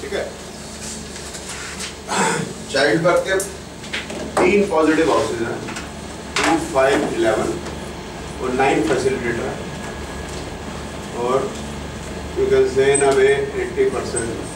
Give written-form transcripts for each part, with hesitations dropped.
ठीक है। Child birth के 3 पॉजिटिव हाउसेज हैं, 2, 5, 11 और 9 फैसिलिटेटर है, और यू कैन से इन अ वे 80%।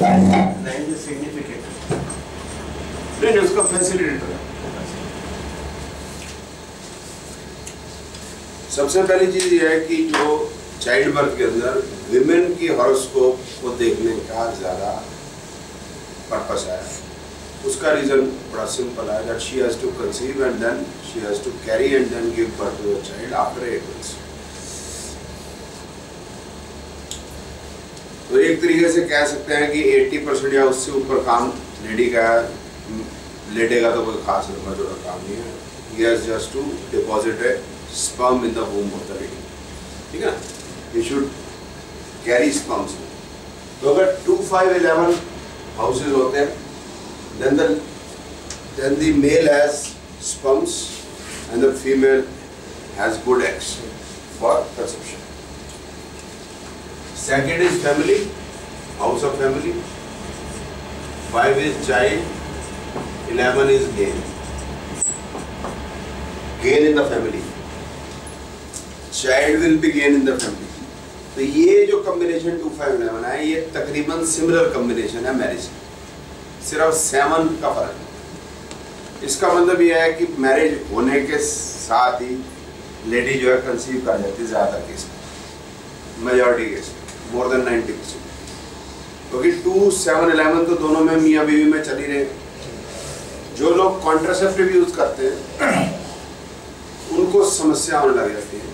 नहीं सिग्निफिकेंट नहीं उसका फैसिलिटेटर है। सबसे पहली चीज ये है कि जो चाइल्ड बर्थ के अंदर विमेन की हॉरोस्कोप को देखने का ज्यादा पर्पस है। उसका रीजन बड़ा सिंपल है, that she has to conceive and then she has to carry and then give birth to the child after 8 months। तो एक तरीके से कह सकते हैं कि 80% या उससे ऊपर काम लेडी का है। लेटेगा तो कोई खास लंबा चौड़ा काम नहीं है। He has just to deposit a sperm in the womb of the lady, ठीक है ना? He should carry sperms। तो अगर 2, 5, 11 houses होते हैं, then the male has sperms and the female has good eggs for conception। Second is family, house of family. 5 is child, 11 is gain in the family। Child will be gain in the family। तो ये जो combination 2, 5, 11 है, ये तकरीबन similar combination है marriage, सिर्फ 7 का फर्क है। इसका मतलब ये है कि मैरिज होने के साथ ही लेडी जो है कंसीव कर जाती है, ज़्यादातर केस में, मेजॉरिटी केस में, मोर देन 90%। क्योंकि 2, 7, 11 तो दोनों में मियाँ बीवी में चली रहे। जो लोग कॉन्ट्रासेप्टिव यूज करते हैं उनको समस्या होने लग जाती है,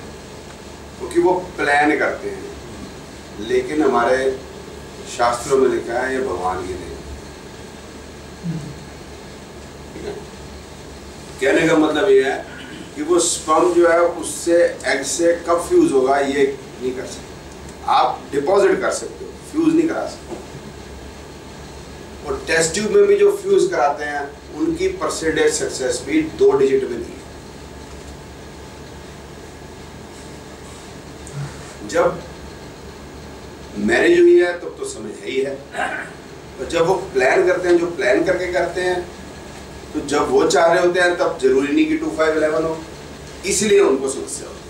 क्योंकि वो प्लान करते हैं, लेकिन हमारे शास्त्रों में लिखा है ये भगवान की देन। ठीक है, कहने का मतलब ये है कि वो स्पर्म जो है उससे एग से कब फ्यूज होगा ये नहीं कर सकते। आप डिपॉजिट कर सकते हो, फ्यूज नहीं करा सकते। और टेस्ट ट्यूब में भी जो फ्यूज कराते हैं उनकी परसेंटेज सक्सेस भी 2 डिजिट में नहीं है। जब मैरिज हुई है तब तो समय है ही है, और जब वो प्लान करते हैं, जो प्लान करके करते हैं, तो जब वो चाह रहे होते हैं तब जरूरी नहीं कि 2, 5, 11 हो, इसलिए उनको समस्या होती है।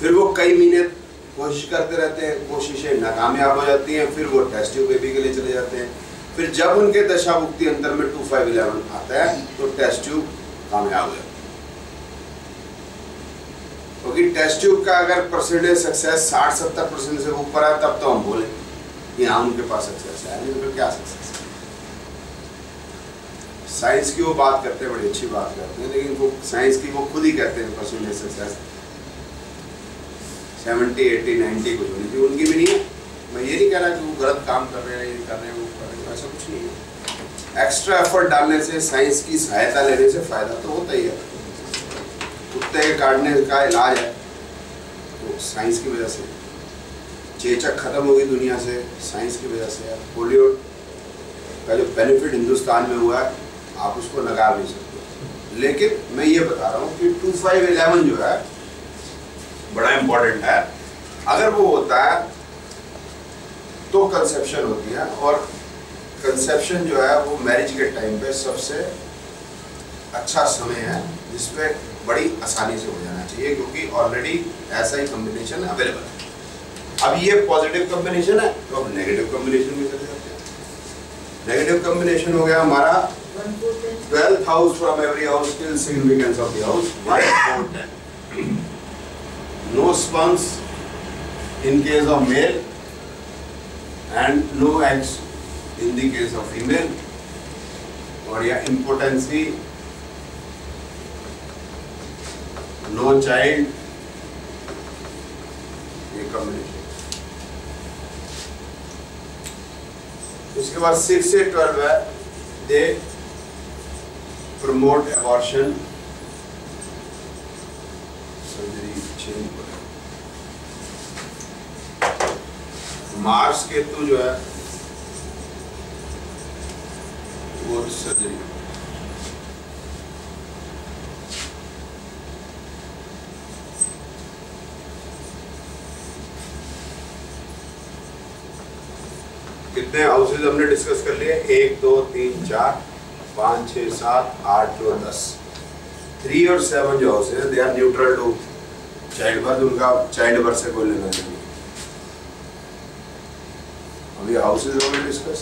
फिर वो कई महीने कोशिश करते रहते हैं, कोशिशें नाकामयाब हो जाती हैं, फिर वो टेस्ट ट्यूब बेबी के लिए चले जाते हैं। फिर जब उनके दशा मुक्ति अंतर में 2, 5, 11 आता है तो टेस्ट ट्यूब कामयाब हो जाता है। क्योंकि टेस्ट ट्यूब का अगर परसेंटेज सक्सेस 60-70% से ऊपर है तब तो हम बोले कि हाँ उनके पास सक्सेस है, नहीं तो क्या सक्सेस है। साइंस की वो बात करते हैं, बड़ी अच्छी बात करते हैं, लेकिन वो साइंस की वो खुद ही कहते हैं परसेंटेज सक्सेस 70, 80, 90 कुछ होनी चाहिए, उनकी भी नहीं है। मैं ये नहीं कह रहा कि वो गलत काम कर रहे हैं, ये कर रहे हैं, वो कर रहे हैं, ऐसा कुछ नहीं है। एक्स्ट्रा एफर्ट डालने से, साइंस की सहायता लेने से फायदा तो होता ही है। कुत्ते के काटने का इलाज है तो साइंस की वजह से, चेचक खत्म होगी दुनिया से साइंस की वजह से। पोलियो का जो बेनिफिट हिंदुस्तान में हुआ है आप उसको नकार नहीं सकते। लेकिन मैं ये बता रहा हूँ कि 2, 5, 11 जो है बड़ा इंपॉर्टेंट है। अगर वो होता है तो कंसेप्शन होती है, और कंसेप्शन जो है वो मैरिज के टाइम पे सबसे अच्छा समय है, जिसपे बड़ी आसानी से हो जाना चाहिए, क्योंकि ऑलरेडी ऐसा ही कॉम्बिनेशन अवेलेबल है। अब ये पॉजिटिव कॉम्बिनेशन है तो अब नेगेटिव कॉम्बिनेशन में चले जाते हैं। नेगेटिव कॉम्बिनेशन हो गया हमारा 12th house from every house till significance of the house 1, 4, 10। No sperms in case of male and no eggs in the case of female, और या impotency, no child, ये कॉम्बिनेशन। उसके बाद 6 से 12 है, they promote abortion, surgery change हो रहा है। मार्स केतु जो है बोथ सर्जरी। कितने हाउसेज हमने डिस्कस कर लिए? 1 2 3 4 5 6 7 8 9 10। 3 और 7 जो हाउसेज है they are neutral to child birth, उनका चाइल्ड बर्थ से कोई लेना नहीं। अभी हाउसेज हो गए डिस्कस।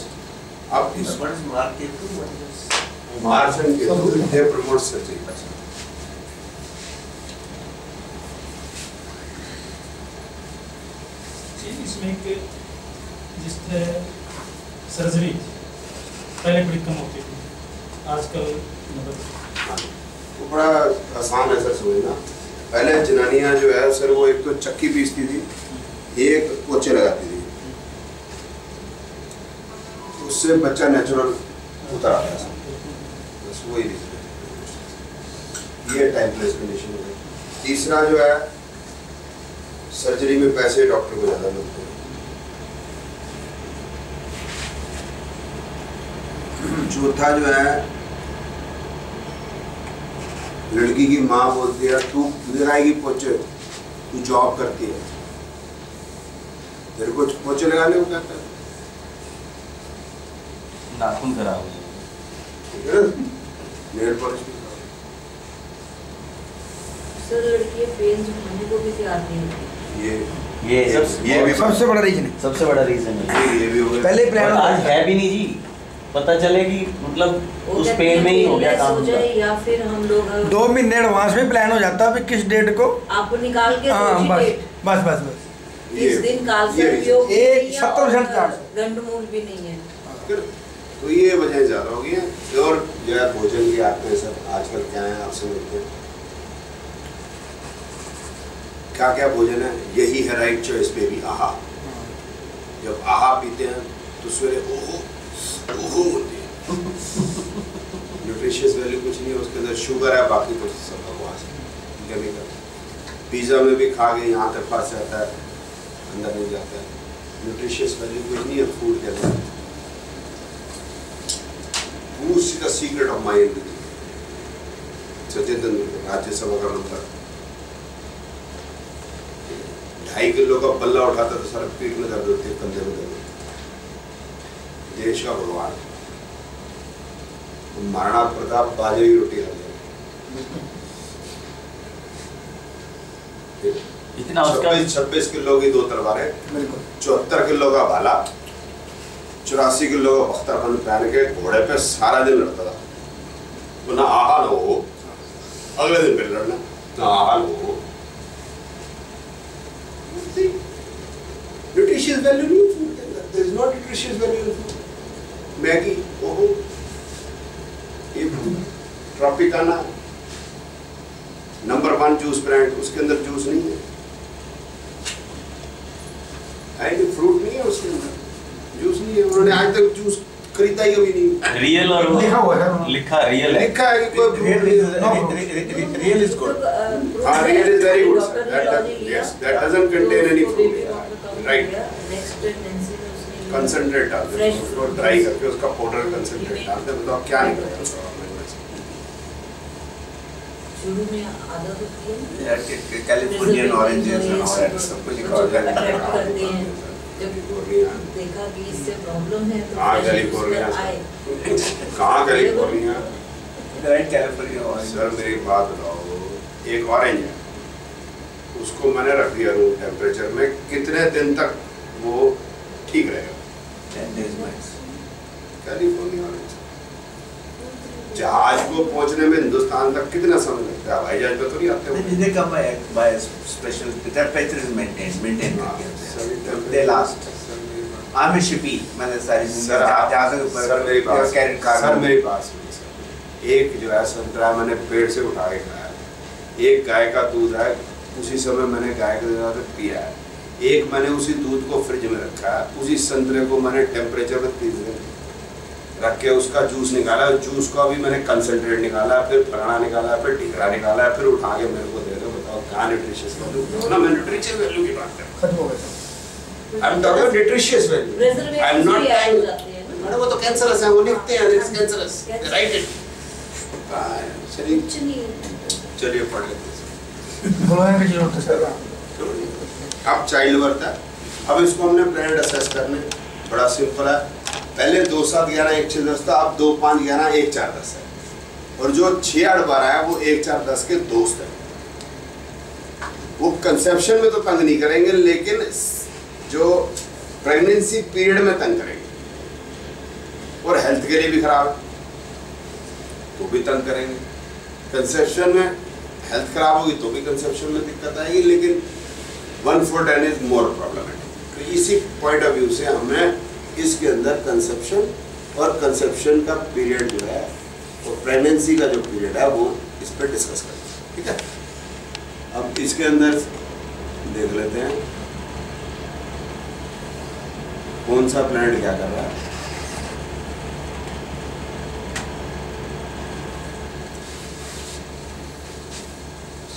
अब इस मार्जिन के दे प्रमोट सर्जरी। इसमें जिस तरह सर्जरी पहले बड़ी कम होती थी, आजकल वो बड़ा आसान है सर समझना। पहले जनानियां जो है सर वो एक तो चक्की पीसती थी, एक पोछे लगाती थी, उससे बच्चा नेचुरल उतर आता है। बस वही ये टाइम प्लेस कंडीशन हो गई। तीसरा जो है सर्जरी में पैसे डॉक्टर को ज़्यादा मिलते हैं। चौथा जो है लड़की की माँ बोलती है तू लगाएगी पोछे, तू जॉब करती है, तेरे को पोछे लगाने को कहता है, नाखून खराब हो नेल पॉलिश भी। सर लड़कियां पेन खाने को भी तैयार नहीं होती। ये भी सबसे बड़ा रीजन है। सबसे बड़ा रीजन है। ये भी हो गया। पहले प्लान आज है भी नहीं जी, पता चले कि मतलब उस पेन में ही हो गया काम। या फिर हम लोग 2 महीने एडवांस में प्लान हो जाता है किस डेट को आप निकाल के बस इस दिन काल सर्पियों ये 70% चार्ज गंडमूल भी नहीं है। तो ये वजह ज़्यादा हो गई है। और जो है भोजन की आते हैं सब आजकल क्या है आप समझते हैं क्या क्या भोजन है? यही है राइट चॉइस बेबी। आहा, जब आहा पीते हैं तो सवेरे ओहो ओहो होती है। न्यूट्रिशियस वैल्यू कुछ नहीं है, उसके अंदर शुगर है, बाकी कुछ सब बकवास है, केमिकल। पिज़्ज़ा में भी खा के यहाँ तक फंस जाता है, अंदर नहीं जाता है। न्यूट्रिशियस वैल्यू कुछ नहीं है फूड के अंदर। Who's the secret of my ability? Sachin Tendulkar, Rajya Sabha का मंत्री, 2.5 किलो का बल्ला उठाता तो सारा पीठ में दर्द होती है, कंधे में दर्द होती है। देश का भगवान महाराणा प्रताप बाजरे की रोटी खा लिया। इतना उसका 26 किलो की 2 तलवारें, 74 किलो का भाला, 84 किलो का बख्तरबंद पहन के घोड़े पे सारा दिन लड़ता था। तो ना आहा ना हो, अगले दिन फिर लड़ना, ना आहा ना हो। न्यूट्रिशियस वैल्यू नहीं है फूड के अंदर। There is not nutritious value in food. Maggi ओहो, ये ट्रॉपिकाना नंबर 1 जूस ब्रांड, उसके अंदर जूस नहीं है, फ्रूट नहीं है उसके अंदर, जूस नहीं है। उन्होंने आज तक जूस खरीदा ही कभी नहीं। रियल और लिखा हुआ है, लिखा रियल है, लिखा है कि कोई रियल इज गुड। हाँ, real is very good sir. Yes, that doesn't contain any fruit. Right. Concentrate डालते हैं उसको ड्राई करके, उसका पाउडर कंसंट्रेट डालते हैं। बताओ क्या निकलेगा उसका? शुरू में आदत होती है कैलिफोर्नियन ऑरेंजेस और सब कुछ अट्रैक्ट करते हैं। जब देखा कि इससे प्रॉब्लम है तो कहाँ कैलिफोर्निया सर मेरी बात बताओ, एक ऑरेंज है, उसको मैंने रख दिया रूम टेम्परेचर में, कितने दिन तक वो ठीक रहेगा? 10 days max। कैलिफोर्निया ऑरेंज जहाज को पहुंचने में हिंदुस्तान तक कितना समय लगता है? हवाई जहाज पे तो नहीं आते हो। They come by special temperature is maintained they last। I'm a shippy, मैंने सारी जहाज़ के ऊपर सर मेरी बात सुनिए सर। एक जो है संतरा मैंने पेड़ से उठा के खाया, एक गाय का दूध है, उसी समय मैंने गाय का दूध पिया है, एक मैंने उसी दूध को फ्रिज में रखा है, उसी संतरे को मैंने टेम्परेचर में 30 दिन रख के उसका जूस निकाला, जूस का भी मैंने कंसंट्रेट निकाला, फिर फलाना निकाला, फिर ढिकरा निकाला, फिर उठा के मेरे को दे दो। बताओ कहाँ न्यूट्रिशियस वैल्यू? ना मैं न्यूट्रिशियस वैल्यू की बात कर रहा हूँ। I am talking nutritious value. I am not मैंने वो तो कैंसरस है, वो लिखते हैं इट्स कैंसरस, राइट इट। चलिए कुछ नहीं है। चलिए पढ़ लेते हैं। बुलाने की जरूरत है सर। अब चाइल्ड बर्थ है। अब इसको हमने प्लेनेट असेस करने, बड़ा सिंपल है। पहले 2 7 11 1 6 10 था, अब 2 5 11 1 4 10 है। और जो 6 8 12 है वो 1 4 10 के दोस्त है। वो कंसेप्शन में तो तंग नहीं करेंगे, लेकिन जो प्रेगनेंसी पीरियड में तंग करेंगे, और हेल्थ के लिए भी खराब है तो भी तंग करेंगे। कंसेप्शन में हेल्थ खराब होगी तो भी कंसेप्शन में दिक्कत आएगी, लेकिन 1 4 10 इज मोर प्रॉब्लमेटिक। तो इसी पॉइंट ऑफ व्यू से हमने इसके अंदर कंसेप्शन और कंसेप्शन का पीरियड जो है और प्रेगनेंसी का जो पीरियड है वो इस पर डिस्कस करेंगे, ठीक है। अब इसके अंदर देख लेते हैं कौन सा प्लैनेट क्या कर रहा है।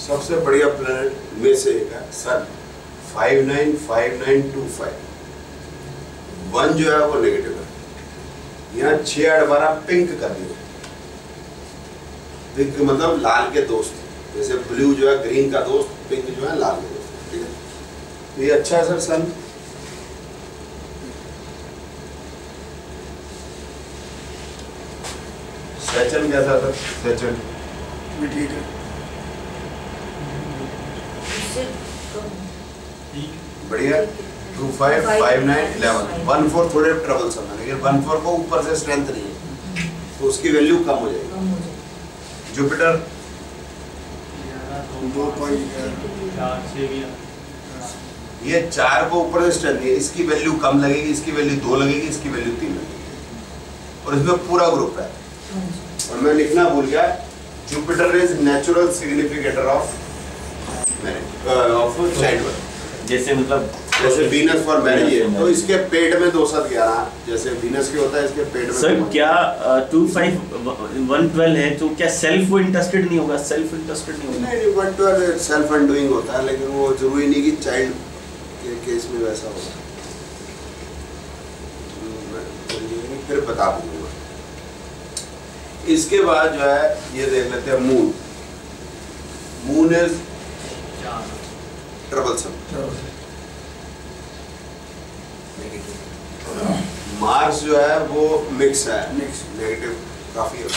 सबसे बढ़िया प्लैनेट में से एक है सन 595925। 1 जो है वो नेगेटिव है। यहाँ 6 8 12 पिंक कर दिया। पिंक मतलब लाल के दोस्त, जैसे ब्लू जो है ग्रीन का दोस्त, पिंक जो है लाल के दोस्त, ठीक है। तो ये अच्छा है सर सन। सेचन कैसा सर? सेचन भी ठीक है। उससे कम। बढ़िया। 2 5 5 9 11 1 4 थोड़े ट्रबल है, लेकिन 1 4 को ऊपर से स्ट्रेंथ नहीं है तो उसकी वैल्यू कम हो जाएगी। कम हो जाए। जुपिटर 2.4 ये 4 को ऊपर से स्ट्रेंथ नहीं है, इसकी वैल्यू कम लगेगी, इसकी वैल्यू 2 लगेगी, इसकी वैल्यू 3 लगेगी, और इसमें पूरा ग्रुप है। और मैं लिखना भूल गया, Jupiter is natural significator of marriage of child birth. जैसे मतलब जैसे वीनस फॉर मैरिज है तो इसके पेट में 2 7 11, जैसे वीनस के होता है इसके पेट में। सर क्या 2 5 1 12 है तो क्या सेल्फ वो इंटरेस्टेड नहीं होगा? सेल्फ इंटरेस्टेड नहीं होगा? नहीं, 1 12 सेल्फ अनडूइंग होता है, लेकिन वो जरूरी नहीं कि चाइल्ड के केस में वैसा होगा। फिर बता दूंगा। इसके बाद जो है ये देख लेते हैं moon. Moon is troublesome. Mars जो है वो मिक्स है, नेगेटिव काफी है।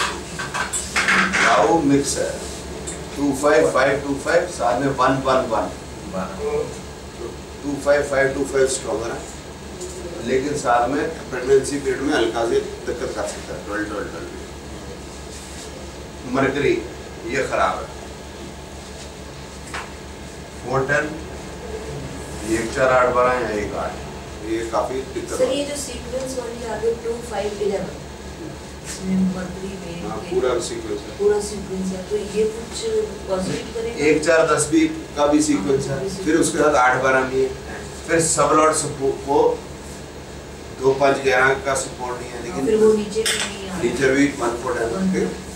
राहु मिक्स है, 2 5 5 2 5 साथ में 1 1 1 2 5 5 2 5 स्ट्रॉन्गर है, लेकिन साथ में प्रेगनेंसी पीरियड में हल्का से दिक्कत कर सकता है। 12 12 12 मरकरी ये खराब है। 4 10 1 4 8 12 या 1 8 ये काफी दिक्कत सर है। ये जो सीक्वेंस वाली आगे 2 5 11 इसमें मर्करी में हाँ, पूरा सीक्वेंस है। पूरा सीक्वेंस है, तो ये कुछ पॉजिटिव करेगा। 1 4 10 भी का भी सीक्वेंस है, फिर उसके साथ 8 12 भी है, फिर सब लॉर्ड सपोर्ट को 2 5 11 का सपोर्ट नहीं है, फिर लेकिन वो नीचे भी नहीं आ नीचे भी 1 4 10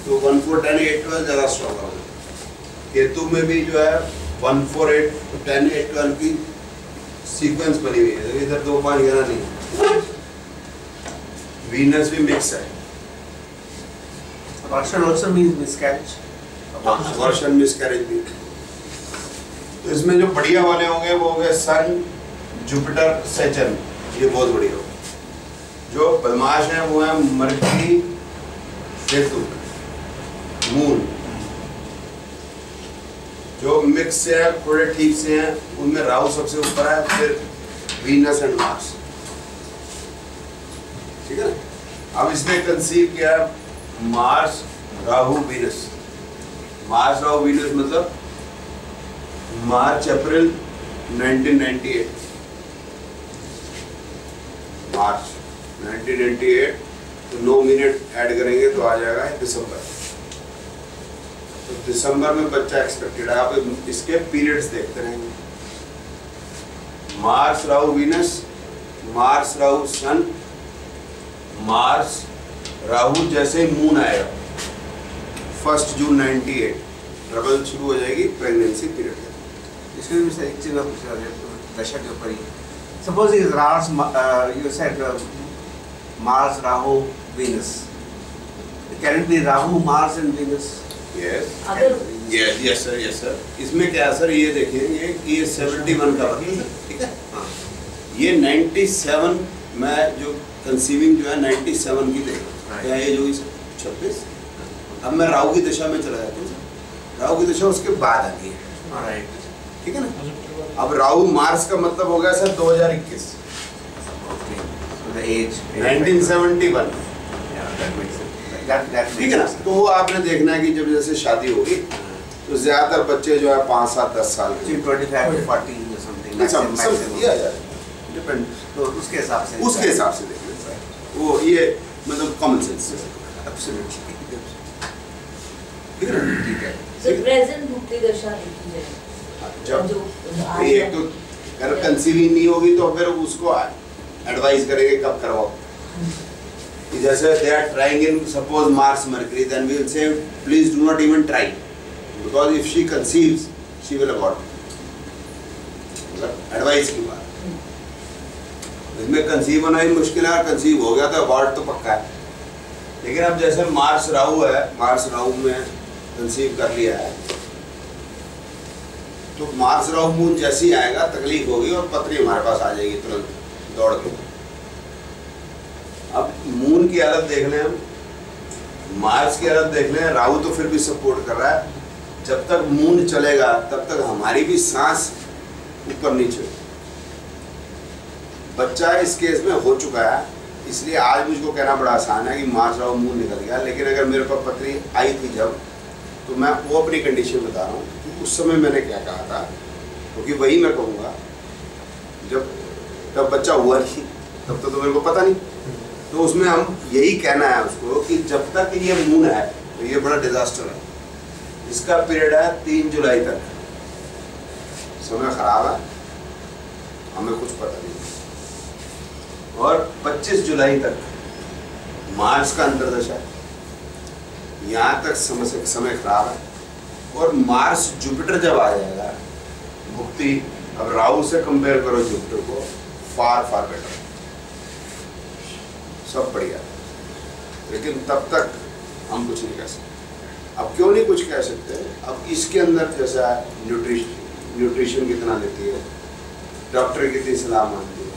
तो 1 4 10 8 12 ज्यादा स्ट्रॉन्ग होगा। केतु में भी जो है 1 4 8 10 8 12 की सीक्वेंस बनी हुई है, इधर 2 5 11 नहीं है। वीनस भी मिक्स है। Abortion also means miscarriage. वर्षन मिसकैरेज भी। तो इसमें जो बढ़िया वाले होंगे वो होंगे सन जुपिटर सेचन, ये बहुत बढ़िया होगा। जो बदमाश है वो है मरकरी केतु मून। जो मिक्स से है थोड़े ठीक से हैं उनमें राहु सबसे ऊपर है, फिर वीनस एंड मार्स, ठीक है। अब इसने कंसीव किया मार्स राहु वीनस। मार्च राहु वीनस मतलब मार्च अप्रैल 1998, मार्च 1998 तो 9 मिनट ऐड करेंगे तो आ जाएगा दिसंबर। तो दिसंबर में बच्चा एक्सपेक्टेड है। आप इसके पीरियड्स देखते रहेंगे। मार्च राहु वीनस, मार्च राहु सन, मार्च राहु जैसे ही मून आएगा 1 जून 98 ट्रबल शुरू हो जाएगी, प्रेगनेंसी पीरियड। इसमें भी एक चीज आप पूछ रहे थे दशा के ऊपर ही। Suppose is Ra's, you said Mars, Rahu, Venus. Can it be Rahu, Mars and Venus? Yes. अगर yes sir. इसमें क्या है सर, ये देखिए ये 71 का वक्त है, ठीक है। हाँ, ये 97 में जो कंसीविंग जो है 97 की देगा, क्या ये जो 26। अब मैं राहु की दिशा में चला जाता हूँ, राहु की दिशा उसके बाद आती है, ठीक है ना। अब राहु मार्स का मतलब हो गया sir 2021, The age. 1971, Yeah, that makes sense. That ठीक है ना। तो वो आपने देखना है कि जब जैसे शादी होगी तो ज्यादातर बच्चे जो है 5, 7, 10 साल के 25 to 40 or something. Maximum. दिया जाए, डिपेंड तो उसके हिसाब से देखना सर, वो ये मतलब कॉमन सेंस है। Absolutely. ठीक है ना? ठीक है। so present भुक्ति दशा देखी जाए जब जो भाई एक तो अगर कंसीविंग नहीं होगी तो फिर उसको एडवाइस करेंगे कब करवाओ। कि जैसे they are trying in suppose Mars Mercury, then we will say please do not even try, because if she conceives she will abort. मतलब एडवाइस की बात, इसमें कंसीव होना ही मुश्किल है, कंसीव हो गया तो अबॉर्ट तो पक्का है। लेकिन अब जैसे मार्स राहु है, मार्स राहु में कंसीव कर लिया है तो मार्स राहु मून जैसे ही आएगा तकलीफ होगी और पत्नी हमारे पास आ जाएगी तुरंत दौड़ के। अब मून की हालत देख लें, हम मार्स की हालत देख लें, राहु तो फिर भी सपोर्ट कर रहा है। जब तक मून चलेगा तब तक हमारी भी सांस ऊपर नीचे। बच्चा इस केस में हो चुका है, इसलिए आज मुझको कहना बड़ा आसान है कि मार्स राहु मून निकल गया। लेकिन अगर मेरे पास पत्नी आई थी जब, तो मैं वो अपनी कंडीशन बता रहा हूँ कि उस समय मैंने क्या कहा था, क्योंकि वही मैं कहूँगा। जब बच्चा हुआ नहीं तब तो मेरे को पता नहीं, तो उसमें हम यही कहना है उसको कि जब तक ये मून है तो ये बड़ा डिजास्टर है। इसका पीरियड है 3 जुलाई तक, समय खराब है, हमें कुछ पता नहीं। और 25 जुलाई तक मार्स का अंतर्दशा है, यहाँ तक समय खराब है। और मार्स जुपिटर जब आ जाएगा भुक्ति, अब राहु से कंपेयर करो जुपिटर को, फार फार बेटर, सब बढ़िया। लेकिन तब तक हम कुछ नहीं कह सकते। अब क्यों नहीं कुछ कह सकते, अब इसके अंदर जैसा न्यूट्रिशन कितना लेती है, डॉक्टर कितनी सलाह मानती है,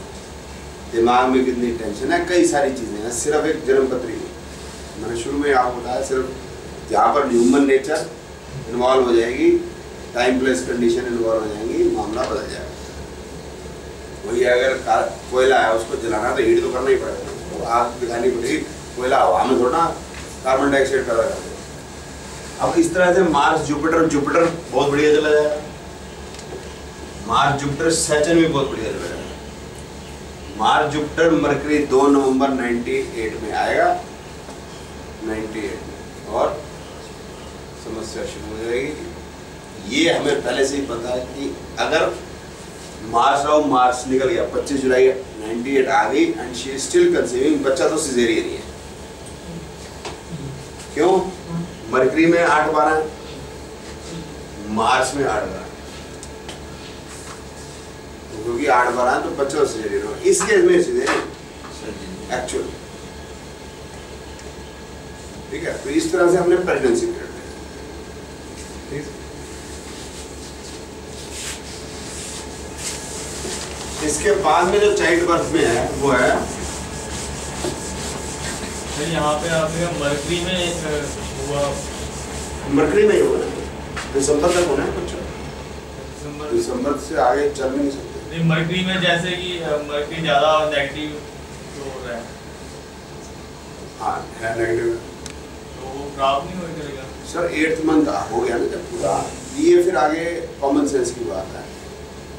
दिमाग में कितनी टेंशन है, कई सारी चीज़ें हैं। सिर्फ एक जन्मपत्री नहीं, मैंने शुरू में आपको बताया, सिर्फ जहाँ पर ह्यूमन नेचर इन्वॉल्व हो जाएगी, टाइम प्लेस कंडीशन इन्वॉल्व हो जाएंगी, मामला बदल जाएगा। वही अगर कोयला है उसको जलाना तो हीट तो करना ही पड़ेगा, तो आग दिखानी पड़ेगी। कोयला हवा में थोड़ा कार्बन डाइऑक्साइड पैदा कर देगा। अब इस तरह से मार्स जुपिटर बहुत बढ़िया चला जाएगा, मार्स जुपिटर सैटर्न भी बहुत बढ़िया चला जाएगा। मार्स जुपिटर मरकरी 2 नवंबर 98 में आएगा, 98 में, और समस्या शुरू हो जाएगी। ये हमें पहले से ही पता है कि अगर मार्स निकल गया 25 जुलाई 98 आ गई and she is still conceiving, बच्चा तो सिजेरियन ही है। क्यों? मरकरी में 8-12 है, मार्स में 8-12, क्योंकि 8-12 है तो बच्चा सिजेरियन हो। इस केस में सिजेरियन एक्चुअल, ठीक है। तो इस तरह से हमने प्रेगनेंसी पीरियड ठीक। इसके बाद में जो चाइल्ड बर्थ में है वो है यहाँ पे आपके मरकरी में हुआ, मरकरी में ही होना है, दिसंबर तक होना है बच्चा, दिसंबर से आगे चल भी नहीं सकते। मरकरी में जैसे कि मरकरी ज़्यादा नेगेटिव तो हो रहा है, हाँ है नेगेटिव, तो वो खराब नहीं हो करेगा सर। 8th मंथ हो गया ना जब पूरा, ये फिर आगे कॉमन सेंस की बात है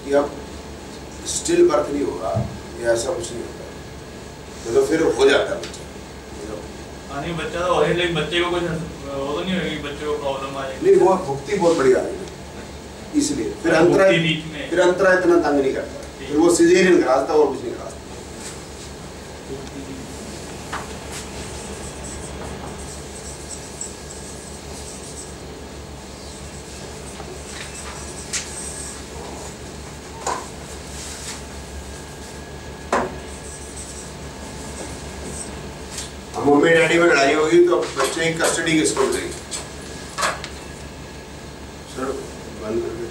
कि अब स्टिल बर्थ नहीं होगा या ऐसा कुछ नहीं होता, तो फिर हो जाता है बच्चा। नहीं बच्चा तो हो, लेकिन बच्चे को कुछ वो तो नहीं होगी, बच्चे को प्रॉब्लम आ जाएगी। नहीं, वो भुक्ति बहुत बढ़िया आ रही, इसलिए फिर अंतरा इतना तंग नहीं करता, फिर वो सिजेरियन कराता और कुछ नहीं कराता। अब मम्मी डैडी में लड़ाई होगी तो बच्चे की कस्टडी किसको मिलेगी? सर बंद करके